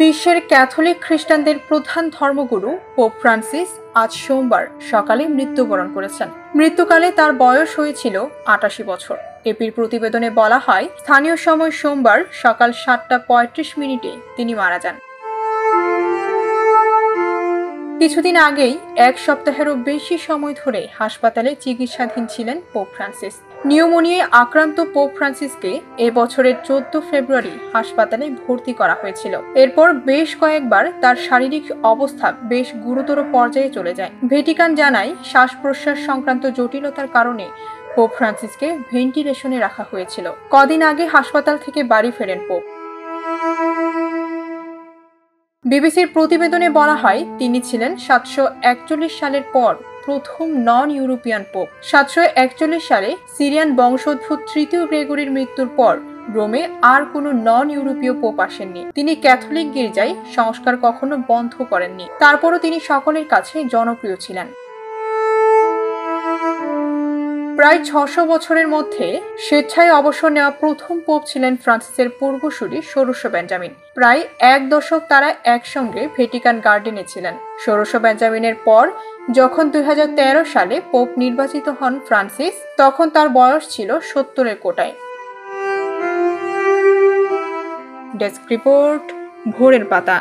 বিশ্বের ক্যাথলিক খ্রিস্টানদের প্রধান ধর্মগুরু পোপ ফ্রান্সিস আজ সোমবার সকালে মৃত্যুবরণ করেছেন। মৃত্যুকালে তার বয়স হয়েছিল ৮৮ বছর। এপির প্রতিবেদনে বলা হয়, স্থানীয় সময় সোমবার সকাল ৭:৩৫ তিনি মারা যান। কিছুদিন আগেই ১ সপ্তাহেরও বেশি সময় ধরে হাসপাতালে চিকিৎসাধীন ছিলেন পোপ ফ্রান্সিস। নিউমোনিয়ায় আক্রান্ত পোপ ফ্রান্সিসকে এবছরের ১৪ ফেব্রুয়ারি হাসপাতালে ভর্তি করা হয়েছিল। এরপর বেশ কয়েকবার তার শারীরিক অবস্থা বেশ গুরুতর পর্যায়ে চলে যায়। ভ্যাটিকান জানায়, শ্বাস প্রশ্বাস সংক্রান্ত জটিলতার কারণে পোপ ফ্রান্সিসকে ভেন্টিলেশনে রাখা হয়েছিল। কদিন আগে হাসপাতাল থেকে বাড়ি ফেরেন পোপ। বিবিসির প্রতিবেদনে বলা হয়, তিনি ছিলেন ৭৪১ সালের পর প্রথম নন ইউরোপিয়ান পোপ। ৭৪১ সালে সিরিয়ান বংশোদ্ভূত তৃতীয় গ্রেগরির মৃত্যুর পর রোমে আর কোনো নন ইউরোপীয় পোপ আসেননি। তিনি ক্যাথলিক গির্জায় সংস্কার কখনো বন্ধ করেননি। তারপরও তিনি সকলের কাছে জনপ্রিয় ছিলেন। প্রায় ৬০০ বছরের মধ্যে স্বেচ্ছায় অবসর নেওয়া প্রথম পোপ ছিলেন ফ্রান্সিসের পূর্বসূরি ষোড়শ বেঞ্জামিন। প্রায় ১ দশক তারা একসঙ্গে ভ্যাটিকান গার্ডেনে ছিলেন। ষোড়শ বেঞ্জামিনের পর যখন ২০১৩ সালে পোপ নির্বাচিত হন ফ্রান্সিস, তখন তার বয়স ছিল ৭০-এর কোটায়। ডেস্ক রিপোর্ট, ভোরের পাতা।